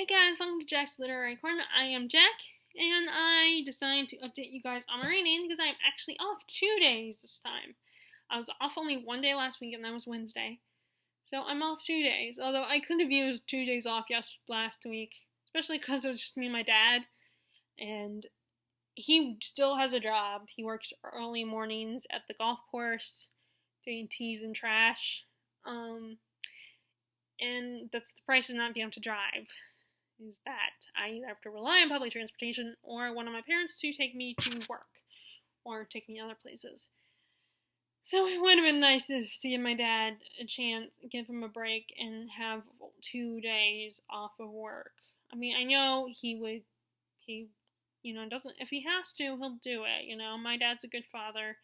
Hey guys, welcome to Jack's Literary Corner. I am Jack, and I decided to update you guys on my reading because I'm actually off 2 days this time. I was off only one day last week, and that was Wednesday. So I'm off 2 days, although I could have used 2 days off last week, especially because it was just me and my dad, and he still has a job. He works early mornings at the golf course, doing teas and trash, and that's the price of not being able to drive. Is that I either have to rely on public transportation or one of my parents to take me to work or take me other places. So it would have been nice to give my dad a chance, give him a break, and have 2 days off of work. I mean, I know doesn't, if he has to, he'll do it, my dad's a good father,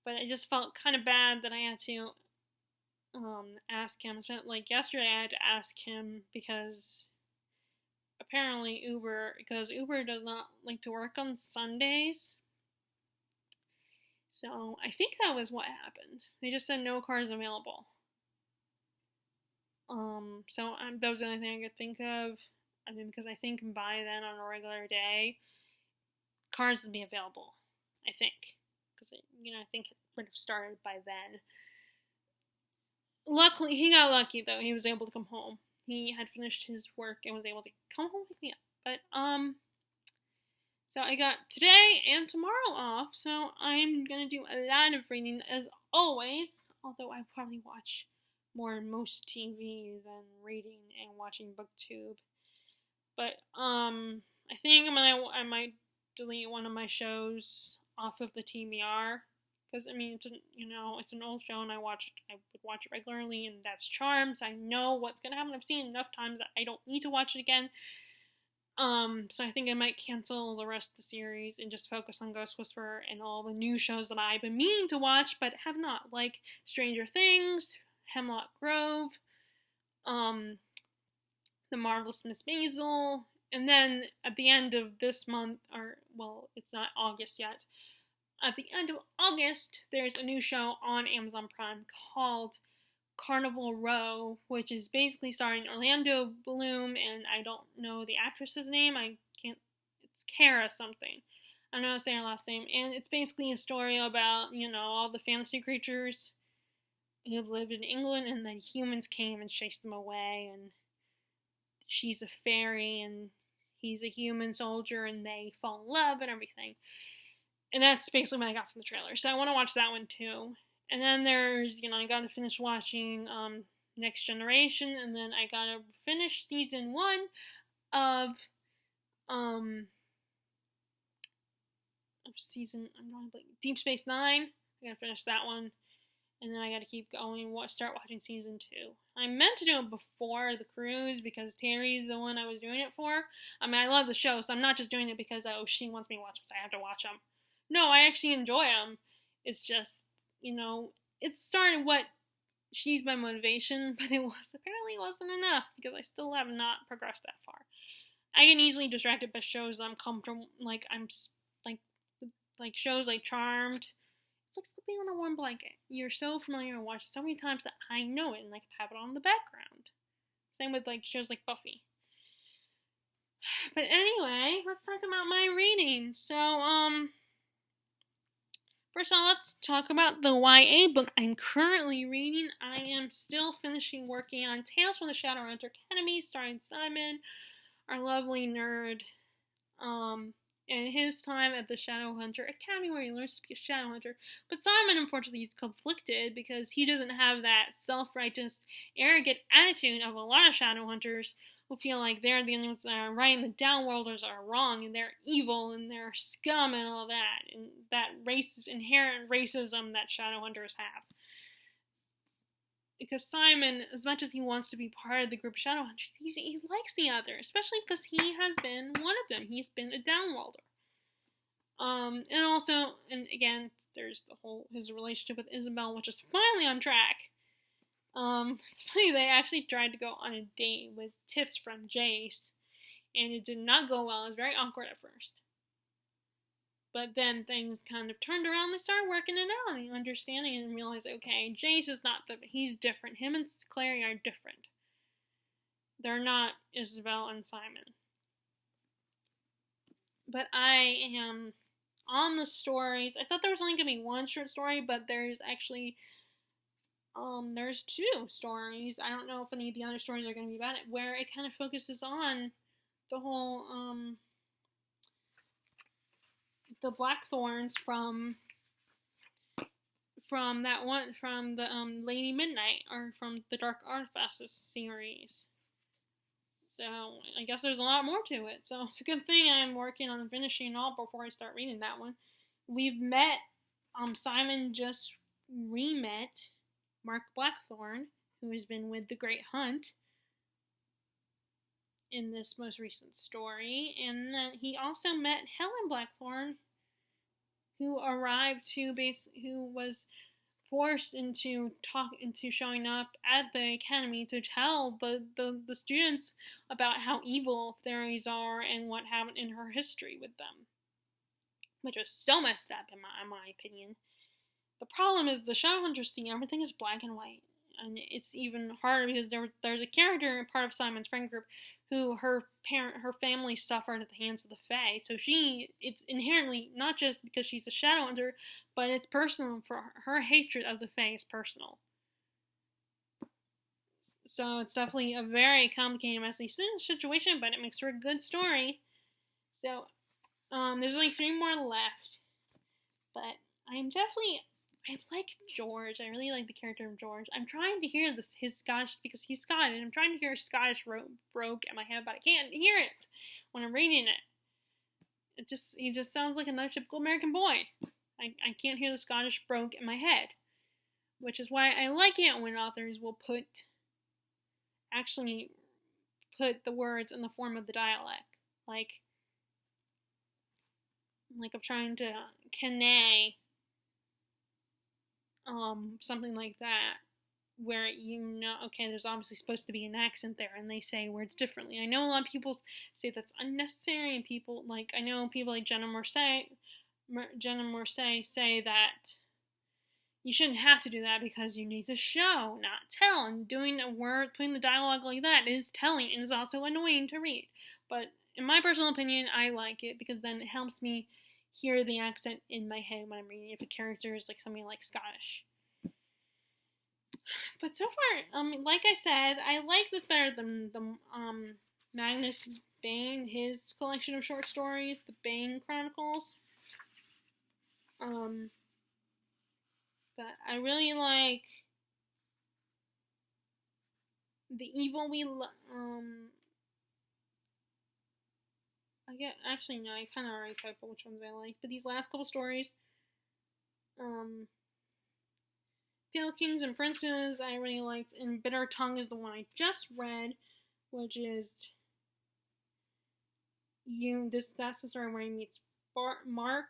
but I just felt kind of bad that I had to, ask him. Like yesterday I had to ask him because apparently Uber does not like to work on Sundays. So I think that was what happened. They just said no cars available. That was the only thing I could think of. I mean, because I think by then on a regular day, cars would be available. I think. Because, I think it would have started by then. Luckily, he got lucky though. He was able to come home. He had finished his work and was able to come home and pick me up. But, so I got today and tomorrow off, so I'm gonna do a lot of reading as always, although I probably watch more most TV than reading and watching BookTube. But, I think I might delete one of my shows off of the TBR, because, I mean, it's an old show and I would watch it regularly, and that's Charmed, so I know what's gonna happen. I've seen it enough times that I don't need to watch it again. So I think I might cancel the rest of the series and just focus on Ghost Whisperer and all the new shows that I've been meaning to watch but have not, like Stranger Things, Hemlock Grove, The Marvelous Miss Maisel, and then at the end of this month, it's not August yet, at the end of August, there's a new show on Amazon Prime called Carnival Row, which is basically starring Orlando Bloom, and I don't know the actress's name. It's Kara something. I don't know how to say her last name. And it's basically a story about, all the fantasy creatures who lived in England, and then humans came and chased them away, and she's a fairy, and he's a human soldier, and they fall in love and everything. And that's basically what I got from the trailer. So I want to watch that one too. And then there's, I gotta finish watching Next Generation, and then I gotta finish season 1 of Deep Space Nine. I gotta finish that one, and then I gotta keep going. Start watching season 2. I meant to do it before the cruise because Terry's the one I was doing it for. I mean, I love the show, so I'm not just doing it because she wants me to watch them, so I have to watch them. No, I actually enjoy them. It's just, it started what she's my motivation, but apparently wasn't enough because I still have not progressed that far. I get easily distracted by shows I'm comfortable, like shows like Charmed. It's like sleeping on a warm blanket. You're so familiar and watch it so many times that I know it and I can have it on in the background. Same with shows like Buffy. But anyway, let's talk about my reading. So, first of all, let's talk about the YA book I'm currently reading. I am still working on Tales from the Shadowhunter Academy, starring Simon, our lovely nerd, and his time at the Shadowhunter Academy where he learns to be a Shadowhunter. But Simon, unfortunately, is conflicted because he doesn't have that self-righteous, arrogant attitude of a lot of Shadowhunters who feel like they're the only ones that are right and the downworlders are wrong and they're evil and they're scum and all that, and that inherent racism that Shadowhunters have. Because Simon, as much as he wants to be part of the group of Shadowhunters, he likes the others, especially because he has been one of them. He's been a downworlder. And again, there's his relationship with Isabel, which is finally on track. It's funny, they actually tried to go on a date with tips from Jace, and it did not go well. It was very awkward at first. But then things kind of turned around, they started working it out, and understanding and realized, okay, Jace is not he's different. Him and Clary are different. they're not Isabel and Simon. But I am on the stories. I thought there was only going to be one short story, but there's actually there's two stories. I don't know if any of the other stories are going to be about it, where it kind of focuses on the whole the Blackthorns from that one from the Lady Midnight, or from the Dark Artifices series. So I guess there's a lot more to it. So it's a good thing I'm working on finishing it all before I start reading that one. We've met. Simon just re-met Mark Blackthorn, who has been with the Great Hunt in this most recent story, and then he also met Helen Blackthorn, who who was forced into showing up at the academy to tell the students about how evil fairies are and what happened in her history with them, which was so messed up in my opinion. The problem is the Shadowhunters see everything is black and white, and it's even harder because there's a character, part of Simon's friend group, who her family suffered at the hands of the Fae. So it's inherently, not just because she's a Shadowhunter, but it's personal for her. Her hatred of the Fae is personal. So it's definitely a very complicated, messy situation, but it makes for a good story. So there's only 3 more left, but I like George. I really like the character of George. I'm trying to hear his Scottish, because he's Scottish. I'm trying to hear Scottish brogue in my head, but I can't hear it when I'm reading it. He just sounds like another typical American boy. I can't hear the Scottish brogue in my head, which is why I like it when authors will actually put the words in the form of the dialect. Like I'm trying to convey something like that, where okay, there's obviously supposed to be an accent there, and they say words differently. I know a lot of people say that's unnecessary, and people like Jenna Morse say that you shouldn't have to do that because you need to show, not tell, and putting the dialogue like that is telling, and is also annoying to read. But in my personal opinion, I like it because then it helps me hear the accent in my head when I'm reading if a character is like something like Scottish. But so far, like I said, I like this better than the Magnus Bane, his collection of short stories, the Bane Chronicles. But I really like the Evil We actually no, I kind of already typed which ones I like, but these last couple stories, Pale Kings and Princes, I really liked, and Bitter Tongue is the one I just read, which is that's the story where he meets Mark.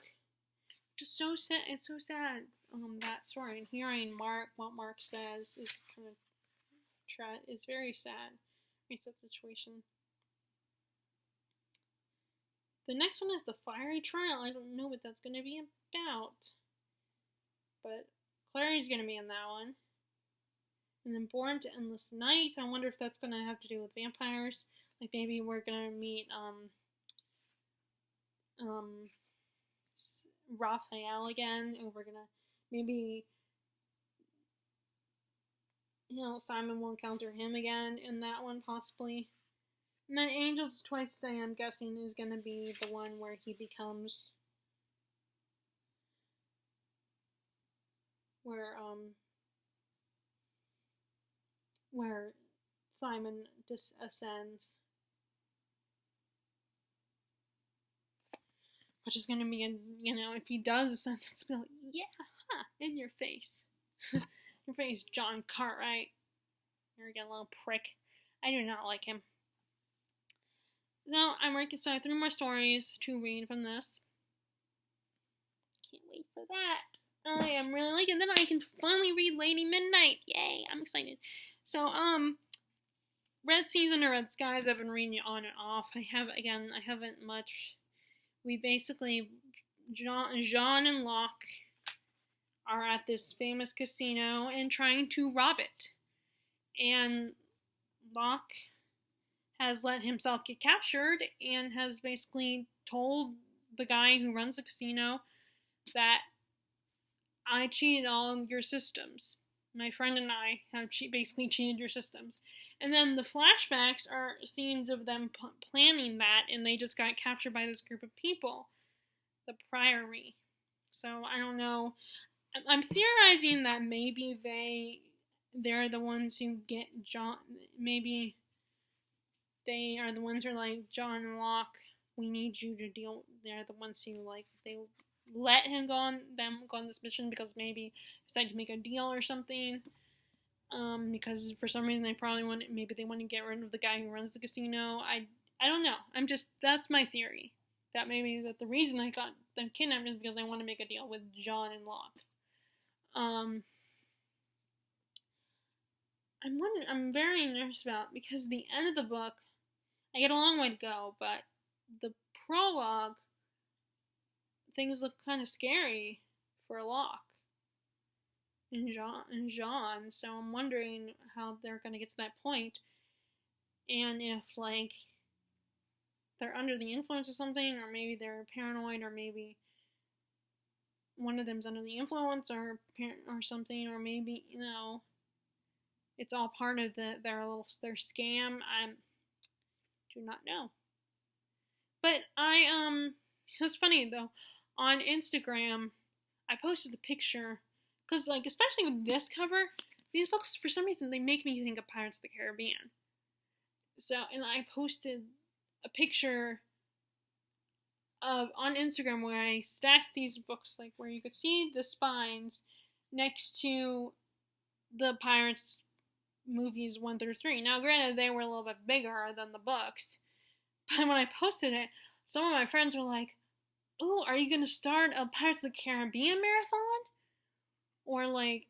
Just so sad. It's so sad. That story, and hearing what Mark says is kind of it's very sad. Very sad situation. The next one is The Fiery Trial. I don't know what that's going to be about, but Clary's going to be in that one. And then Born to Endless Night. I wonder if that's going to have to do with vampires. Like maybe we're going to meet Raphael again, and we're going to maybe Simon will encounter him again in that one, possibly. And then Angels Twice Say, I'm guessing, is going to be the one where he becomes where Simon ascends, which is going to be if he does ascend, it's going to be like, yeah, in your face. Your face, John Cartwright. You're a little prick. I do not like him. So I'm working. So I have 3 more stories to read from this. Can't wait for that. I am really liking it. Then I can finally read Lady Midnight. Yay! I'm excited. So Red Season or Red Skies, I've been reading it on and off. I haven't much. We basically Jean and Locke are at this famous casino and trying to rob it. And Locke has let himself get captured and has basically told the guy who runs the casino that I cheated all your systems. My friend and I have basically cheated your systems. And then the flashbacks are scenes of them planning that, and they just got captured by this group of people, the Priory. So I don't know. I'm theorizing that maybe they're the ones who get John. Maybe they are the ones who are like, John Locke, we need you to deal. They're the ones who like they let him go on this mission because maybe decided to make a deal or something. Because for some reason they probably want to get rid of the guy who runs the casino. I don't know. That's my theory. That maybe that the reason I got them kidnapped is because they want to make a deal with John and Locke. I'm very nervous about because the end of the book, I get a long way to go, but the prologue, things look kind of scary for Locke and John, so I'm wondering how they're going to get to that point, and if, like, they're under the influence of something, or maybe they're paranoid, or maybe one of them's under the influence, or something, or maybe, it's all part of their scam. I do not know. But it was funny, though, on Instagram, I posted a picture, because, like, especially with this cover, these books, for some reason, they make me think of Pirates of the Caribbean. So, and I posted a picture on Instagram where I stacked these books, like, where you could see the spines next to the Pirates movies 1 through 3. Now, granted, they were a little bit bigger than the books, but when I posted it, some of my friends were like, "Oh, are you gonna start a Pirates of the Caribbean marathon?" Or like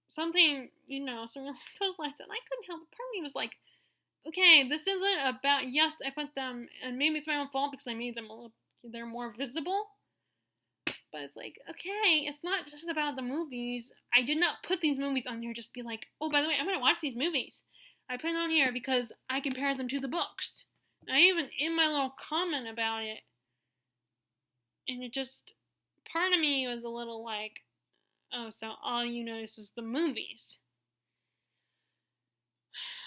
something, something along those lines. And I couldn't help it. Part of me was like, okay, this isn't about, yes, I put them, and maybe it's my own fault because I made them they're more visible. But it's like, okay, it's not just about the movies. I did not put these movies on there just to be like, oh, by the way, I'm going to watch these movies. I put it on here because I compared them to the books. And I even, in my little comment about it, and it just, part of me was a little like, oh, so all you notice is the movies.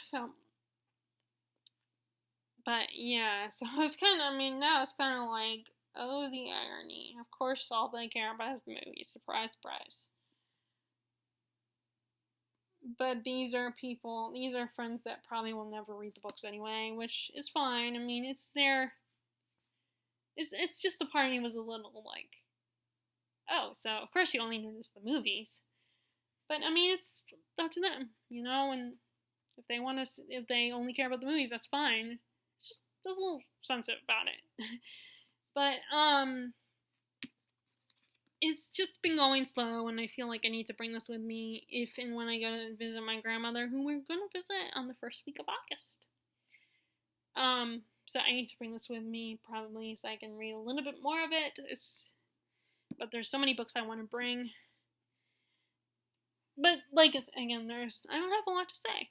So, but yeah, so it's kind of, now it's kind of like, oh, the irony. Of course, all they care about is the movies. Surprise, surprise. But these are friends that probably will never read the books anyway, which is fine. It's just the part of me was a little like, oh, so of course you only notice the movies. But it's up to them, and if they only care about the movies, that's fine. It's just there's a little sensitive about it. But it's just been going slow, and I feel like I need to bring this with me if and when I go to visit my grandmother, who we're gonna visit on the first week of August. So I need to bring this with me probably so I can read a little bit more of it. But there's so many books I want to bring. But like again, I don't have a lot to say.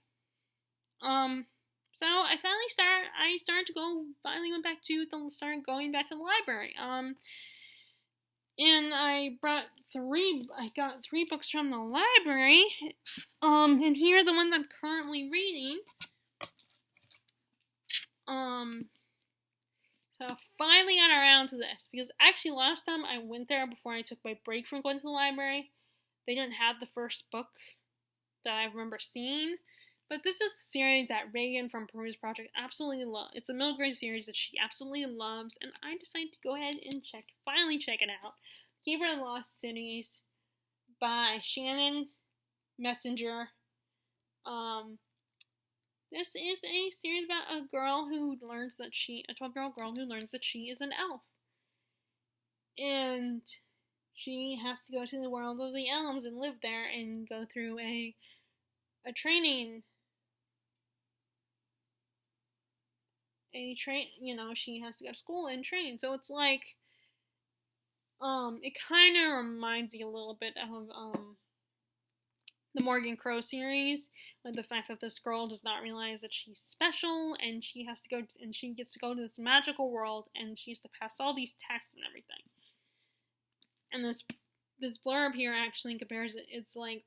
So I started going back to the library. And I got 3 books from the library. And here are the ones I'm currently reading. So finally got around to this, because actually last time I went there before I took my break from going to the library, they didn't have the first book that I remember seeing. But this is a series that Reagan from Peruse Project absolutely loves. It's a middle grade series that she absolutely loves, and I decided to go ahead and finally check it out. Keeper of the Lost Cities by Shannon Messenger. This is a series about a 12-year-old girl who learns that she is an elf. And she has to go to the world of the elves and live there and go through a training. She has to go to school and train. So it's like, it kind of reminds me a little bit of, the Morgan Crow series, with the fact that this girl does not realize that she's special, and she has to go, and she gets to go to this magical world, and she has to pass all these tests and everything. And this blurb here actually compares it. It's like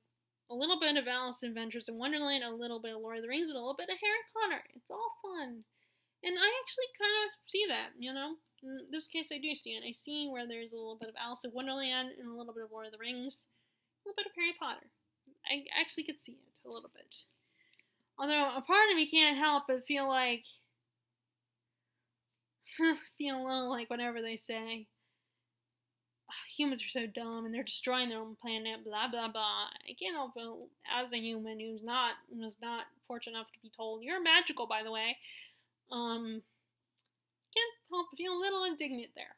a little bit of Alice Adventures in Wonderland, a little bit of Lord of the Rings, and a little bit of Harry Potter. It's all fun. And I actually kind of see that, you know? In this case, I do see it. I see where there's a little bit of Alice in Wonderland and a little bit of Lord of the Rings, a little bit of Harry Potter. I actually could see it a little bit. Although a part of me can't help but feel like, feel a little like whenever they say, humans are so dumb and they're destroying their own planet, blah blah blah. I can't help it as a human was not fortunate enough to be told you're magical, by the way. Can't help but feel a little indignant there,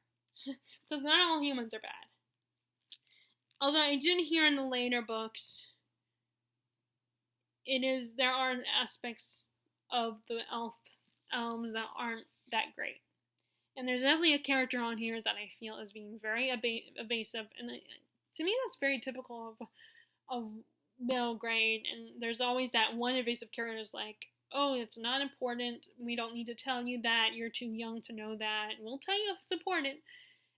because not all humans are bad. Although I did hear in the later books, there are aspects of the elves that aren't that great. And there's definitely a character on here that I feel is being very evasive, and to me that's very typical of middle grade. And there's always that one evasive character who's like, oh, it's not important, we don't need to tell you that, you're too young to know that, we'll tell you if it's important.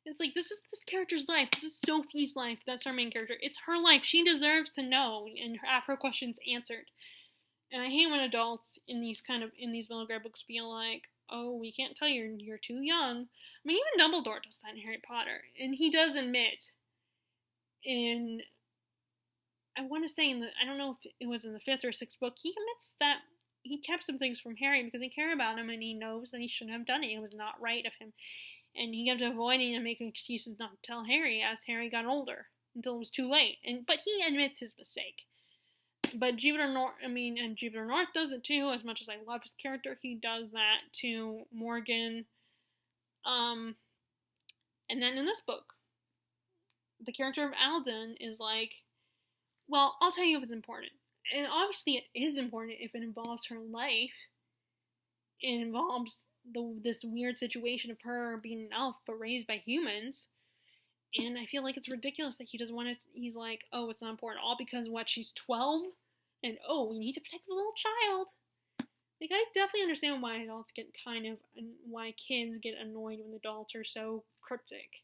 It's like, this is this character's life, this is Sophie's life, that's our main character, it's her life, she deserves to know and have her questions answered. And I hate when adults in these middle grade books feel like, oh, we can't tell you, you're too young. I mean, even Dumbledore does that in Harry Potter. And he does admit I want to say I don't know if it was in the 5th or 6th book, he admits that he kept some things from Harry because he cared about him and he knows that he shouldn't have done it. It was not right of him. And he kept avoiding and making excuses not to tell Harry as Harry got older until it was too late. But he admits his mistake. But Jupiter North does it too. As much as I love his character, he does that to Morgan. And then in this book, the character of Alden is like, well, I'll tell you if it's important. And obviously it is important if it involves her life. It involves this weird situation of her being an elf but raised by humans. And I feel like it's ridiculous that he doesn't want to. He's like, oh, it's not important. All because, she's 12? And, oh, we need to protect the little child. Like, I definitely understand why adults get why kids get annoyed when adults are so cryptic.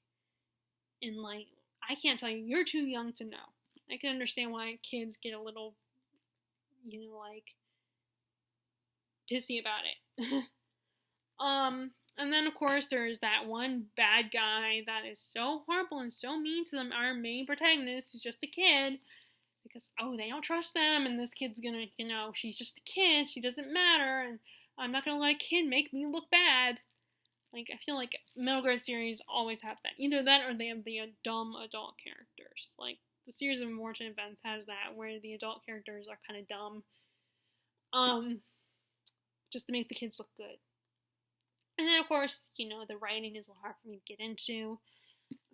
And, like, I can't tell you, you're too young to know. I can understand why kids get a little, pissy about it. And then, of course, there's that one bad guy that is so horrible and so mean to them. Our main protagonist is just a kid. Because, they don't trust them, and this kid's gonna, she's just a kid, she doesn't matter, and I'm not gonna let a kid make me look bad. Like, I feel like middle grade series always have that. Either that or they have the dumb adult characters. Like, the series of Unfortunate Events has that, where the adult characters are kind of dumb. Just to make the kids look good. And then, of course, the writing is a little hard for me to get into.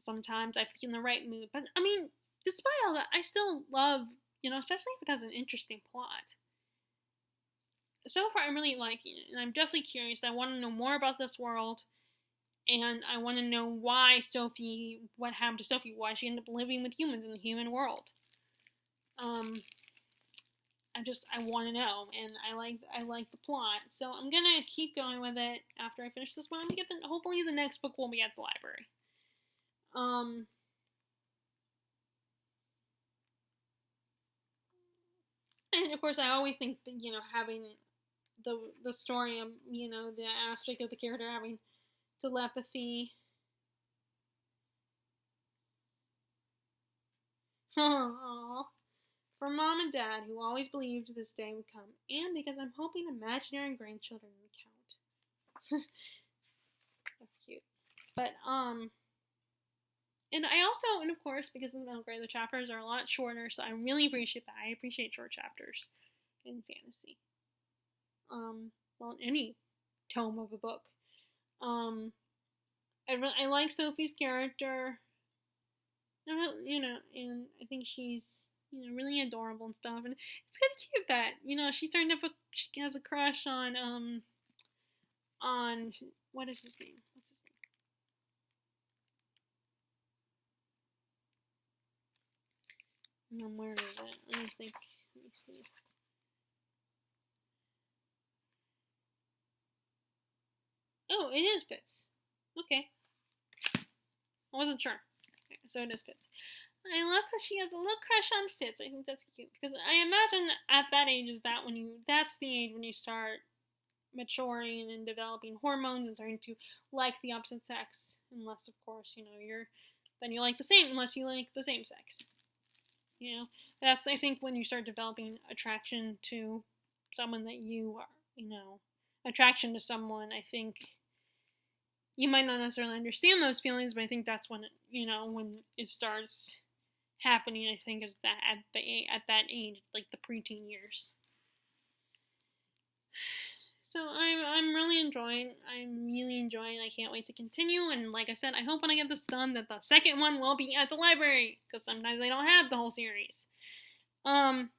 Sometimes I pick in the right mood. But, I mean, despite all that, I still love, especially if it has an interesting plot. So far, I'm really liking it, and I'm definitely curious. I want to know more about this world, and I want to know what happened to Sophie, why she ended up living with humans in the human world. I want to know, and I like the plot, so I'm gonna keep going with it after I finish this one. Hopefully the next book will be at the library. And of course, I always think that, having the story of, the aspect of the character having telepathy. Aww. For Mom and Dad, who always believed this day would come, and because I'm hoping imaginary grandchildren would count. That's cute. But, and of course, because in the middle grade, the chapters are a lot shorter, so I really appreciate that. I appreciate short chapters in fantasy. In any tome of a book. I like Sophie's character. And I think she's, really adorable and stuff. And it's kind of cute that, she's starting to, she has a crush on, what is his name? What's his name? Where is it? Let me think. Let me see. Oh, it is Fitz. Okay. I wasn't sure. Okay, so it is Fitz. I love that she has a little crush on Fitz. I think that's cute because I imagine at that age that's the age when you start maturing and developing hormones and starting to like the opposite sex, unless of course you like the same unless you like the same sex. That's I think when you start developing attraction to someone that you are, attraction to someone. I think you might not necessarily understand those feelings, but I think that's when when it starts happening. I think is that at that age, like the preteen years. So I'm really enjoying. I can't wait to continue. And like I said, I hope when I get this done that the second one will be at the library because sometimes they don't have the whole series. I'm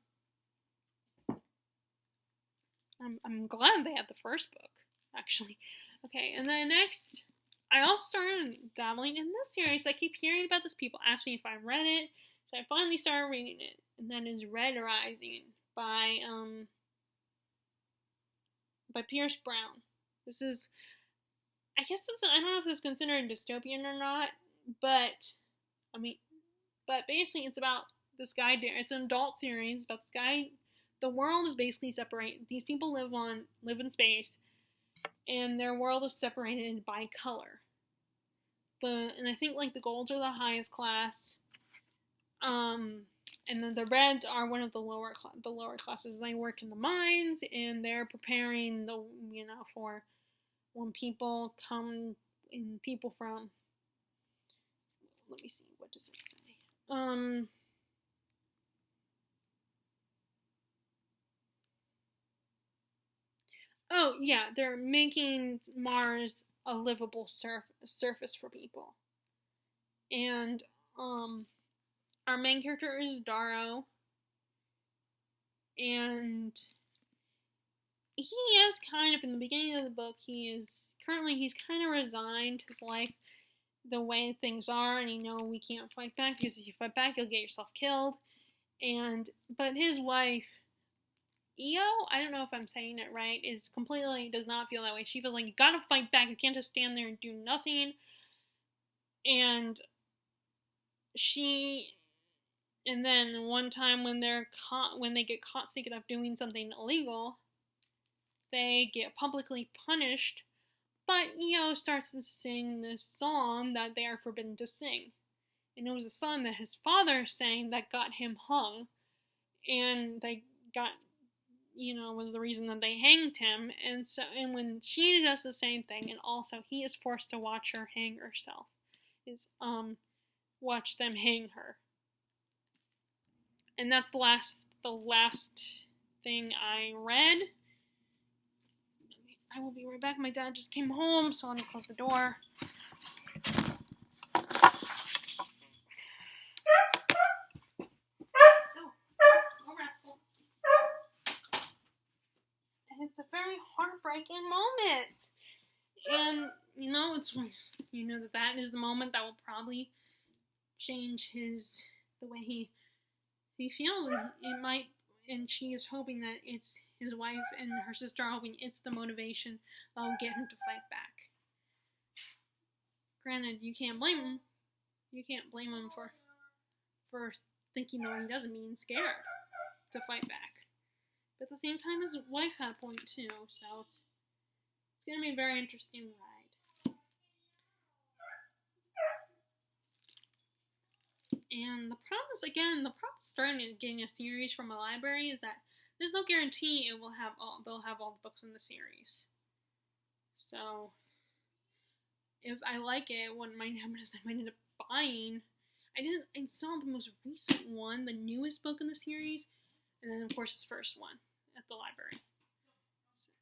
glad they had the first book actually. Okay, and then next, I also started dabbling in this series. I keep hearing about this. People ask me if I read it, so I finally started reading it. And that is Red Rising by Pierce Brown. This is, I don't know if it's considered dystopian or not, but basically it's about this guy. It's an adult series about this guy. The world is basically separated. These people live in space, and their world is separated by color. And I think like the golds are the highest class, and then the reds are one of the lower classes. They work in the mines, and they're preparing for when people come in. People from, let me see, what does it say? Oh yeah, they're making Mars a livable surface for people, and our main character is Darrow, and he is kind of, in the beginning of the book, he's kind of resigned his life, the way things are, and we can't fight back, because if you fight back, you'll get yourself killed, but his wife, Io, I don't know if I'm saying it right, does not feel that way. She feels like you gotta fight back, you can't just stand there and do nothing, and then one time when they get caught thinking of doing something illegal, they get publicly punished, but Io starts to sing this song that they are forbidden to sing. And it was a song that his father sang that got him hung, and was the reason that they hanged him. And when she does the same thing, and also he is forced to watch her hang herself, watch them hang her. And that's the last thing I read. I will be right back. My dad just came home, so let me close the door. And it's a very heartbreaking moment. And, it's when, that is the moment that will probably change the way he feels. And it might, and she is hoping that it's his wife and her sister are hoping it's the motivation that will get him to fight back. Granted, you can't blame him. You can't blame him for thinking what he doesn't, being scared to fight back. But at the same time, his wife had a point too, so it's going to be a very interesting ride. And the problem starting and getting a series from a library is that there's no guarantee they'll have all the books in the series. So if I like it, what might happen is I might end up buying. I saw the most recent one, the newest book in the series, and then of course his first one at the library.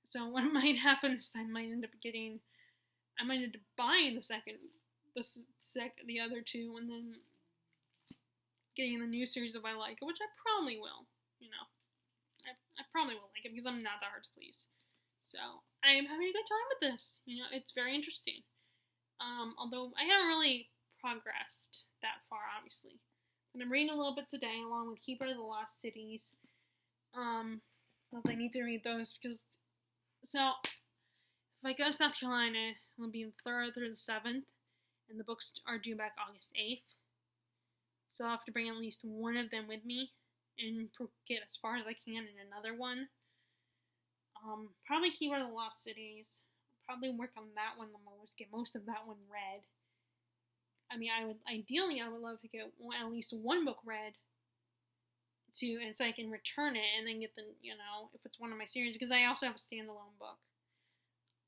So what might happen is I might end up buying the other two, and then getting the new series if I like it, which I probably will. I probably will like it because I'm not that hard to please. So I am having a good time with this. It's very interesting. Although I haven't really progressed that far, obviously. But I'm reading a little bit today, along with Keeper of the Lost Cities. Because I need to read those because, so, if I go to South Carolina, it'll be the 3rd through the 7th, and the books are due back August 8th. So I'll have to bring at least one of them with me and get as far as I can in another one. Probably Keyword of the Lost Cities. Probably work on that one the most, get most of that one read. I mean, I would love to get at least one book read and so I can return it and then get the, if it's one of my series, because I also have a standalone book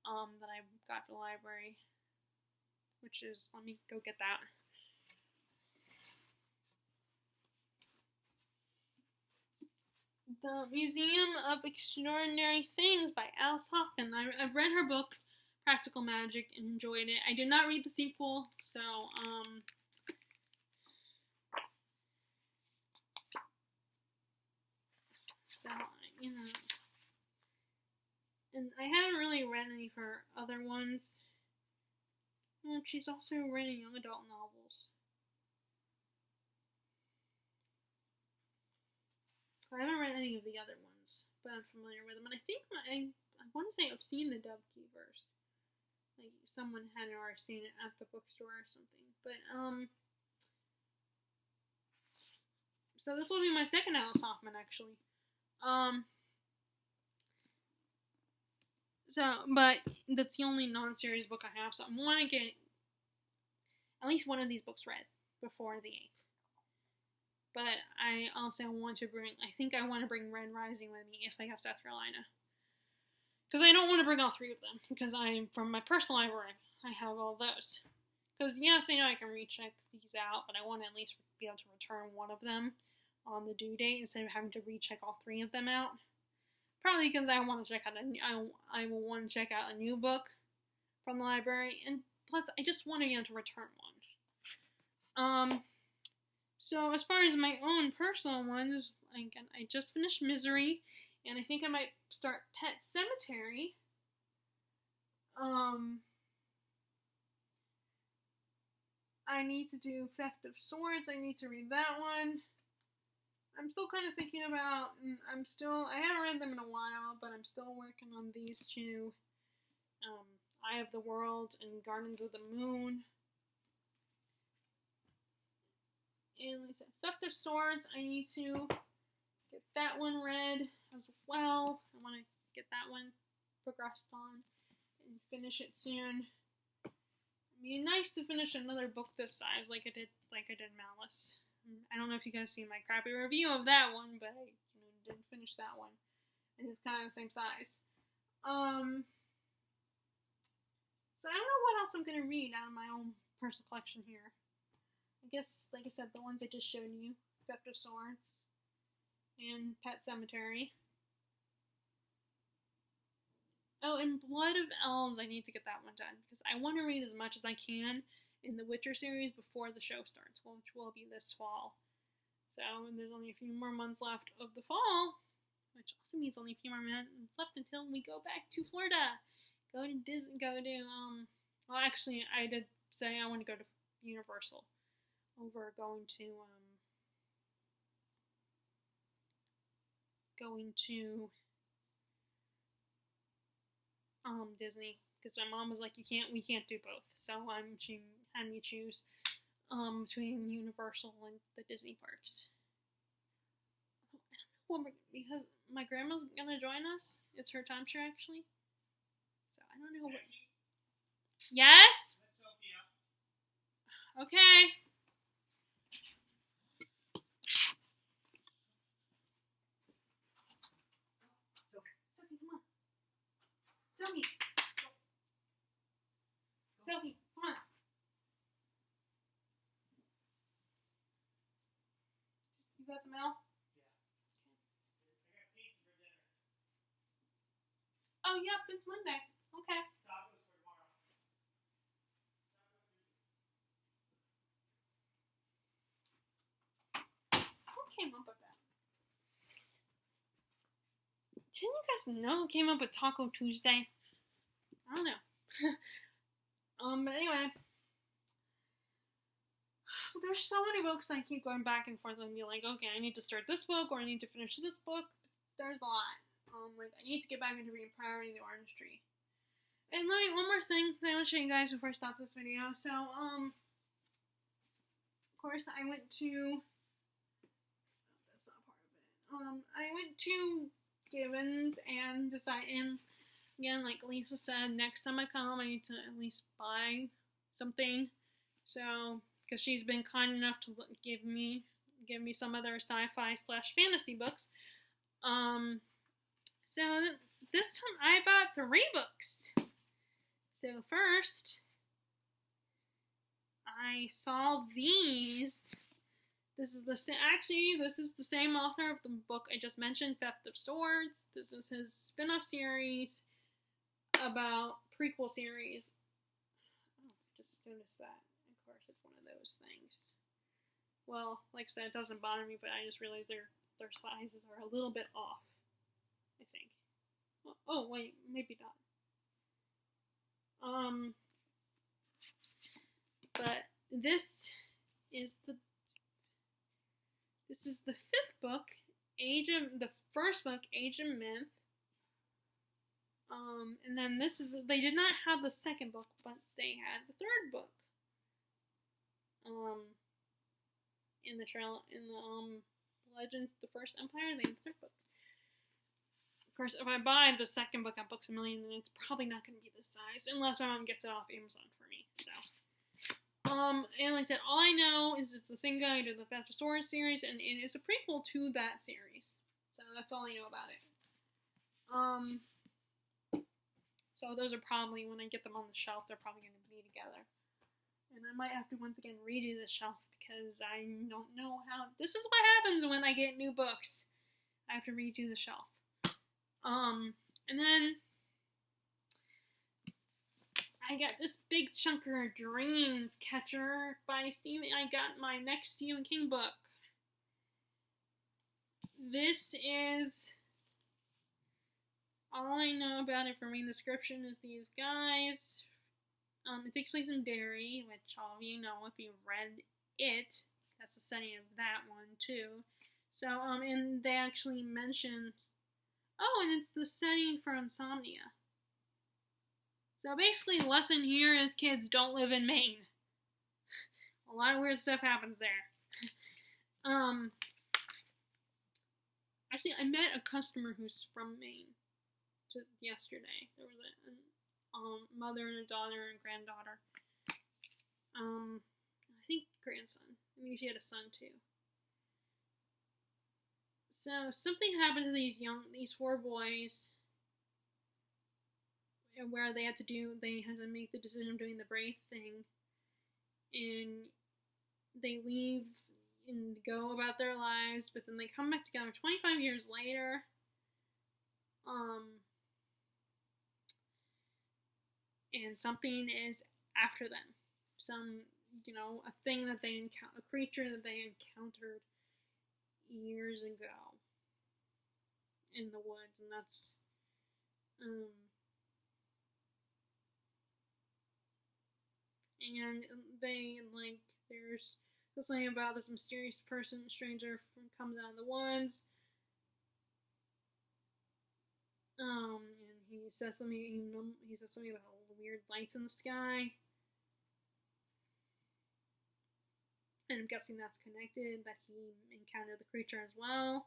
that I got from the library, which is, let me go get that. The Museum of Extraordinary Things by Alice Hoffman. I've read her book, Practical Magic, and enjoyed it. I did not read the sequel, so, and I haven't really read any of her other ones. She's also written young adult novels. I haven't read any of the other ones, but I'm familiar with them. And I think I want to say I've seen the Dove Keepers. Like, someone had already seen it at the bookstore or something. But, so this will be my second Alice Hoffman, actually. But that's the only non-series book I have, so I want to get at least one of these books read before the 8th. But I also want to bring Red Rising with me if I go to South Carolina. Because I don't want to bring all 3 of them, because from my personal library, I have all those. Because, yes, I know I can recheck these out, but I want to at least be able to return one of them on the due date instead of having to recheck all 3 of them out. Probably because I want to check out I will want to check out a new book from the library, and plus I just want to be able to return one. So as far as my own personal ones, again, I just finished Misery, and I think I might start Pet Sematary. I need to do Theft of Swords. I need to read that one. I'm still kind of thinking about, I haven't read them in a while, but I'm still working on these 2. Eye of the World and Gardens of the Moon. And like I said, Theft of Swords, I need to get that one read as well. I want to get that one progressed on and finish it soon. It'd be nice to finish another book this size like I did Malice. I don't know if you guys see my crappy review of that one, but I did finish that one. And it's kind of the same size. So I don't know what else I'm going to read out of my own personal collection here. I guess, like I said, the ones I just showed you. Theft of Swords. And Pet Sematary. Oh, and Blood of Elves, I need to get that one done. Because I want to read as much as I can in the Witcher series before the show starts, which will be this fall. So there's only a few more months left of the fall, which also means only a few more months left until we go back to Florida. Well, actually, I did say I want to go to Universal over going to Disney, because my mom was like, we can't do both. So she had me choose between Universal and the Disney parks. I don't know because my grandma's gonna join us. It's her timeshare actually. So I don't know what. Yes. Okay. Sophie, come on. Sophie, come on. You got the mail? Yeah. Oh, yep, it's Monday. Okay. Who came up with that? Didn't you guys know who came up with Taco Tuesday? I don't know. But anyway. There's so many books that I keep going back and forth and be like, okay, I need to start this book or I need to finish this book. there's a lot. Like, I need to get back into reading Priority and the Orange Tree. And let me, one more thing that I want to show you guys before I stop this video. So, of course, I went to, that's not part of it. I went to Gibbons and decided, again, like Lisa said, next time I come, I need to at least buy something. So, because she's been kind enough to give me some other sci-fi/fantasy books. So this time I bought 3 books. So first, I saw these. This is the same author of the book I just mentioned, Theft of Swords. This is his spin-off series about prequel series. Oh, I just noticed that. Of course, it's one of those things. Well, like I said, it doesn't bother me, but I just realized their sizes are a little bit off, I think. Oh, wait, maybe not. But this is the 5th book, the first book, Age of Myth. And then they did not have the 2nd book, but they had the 3rd book. In the Legends, the First Empire, they had the 3rd book. Of course, if I buy the 2nd book at Books A Million, then it's probably not going to be this size, unless my mom gets it off Amazon for me, so. And like I said, all I know is it's the same guy who did the Theft of Swords series, and it is a prequel to that series. So that's all I know about it. So those are probably, when I get them on the shelf, they're probably going to be together. And I might have to once again redo the shelf, because I don't know how, this is what happens when I get new books. I have to redo the shelf. And then I got this big chunker Dreamcatcher by Stephen. I got my next Stephen King book. This is, all I know about it from reading the description is these guys. It takes place in Derry, which all of you know if you read it. That's the setting of that one too. So, and they actually mentioned, oh, and it's the setting for Insomnia. So basically, the lesson here is kids don't live in Maine. A lot of weird stuff happens there. Actually, I met a customer who's from Maine yesterday. There was a mother and a daughter and granddaughter. I think grandson. I think she had a son too. So something happened to these 4 boys, where they had to make the decision of doing the brave thing, and they leave and go about their lives, but then they come back together 25 years later. And something is after them. Some, a thing that they a creature that they encountered years ago in the woods, and that's, and there's something about this mysterious stranger comes out of the woods, and he says something about all the weird lights in the sky, and I'm guessing that's connected, that he encountered the creature as well.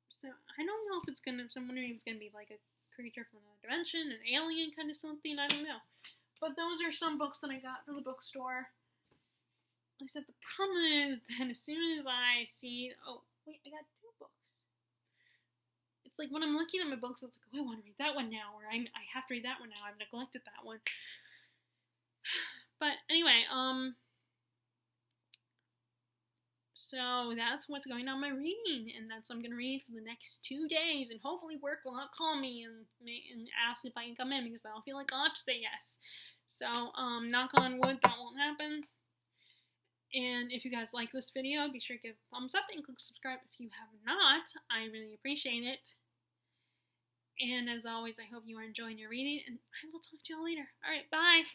So I don't know if it's gonna, I'm wondering if it's gonna be like a creature from another dimension, an alien kind of something, I don't know. But those are some books that I got from the bookstore. Like I said, the problem is that as soon as I see, oh, wait, I got 2 books. It's like when I'm looking at my books, it's like, oh, I want to read that one now, or I have to read that one now, I've neglected that one. But anyway, so that's what's going on in my reading, and that's what I'm going to read for the next 2 days, and hopefully work will not call me and ask if I can come in, because I'll feel like I'll have to say yes. So, knock on wood, that won't happen. And if you guys like this video, be sure to give a thumbs up and click subscribe if you have not. I really appreciate it. And as always, I hope you are enjoying your reading, and I will talk to you all later. Alright, bye!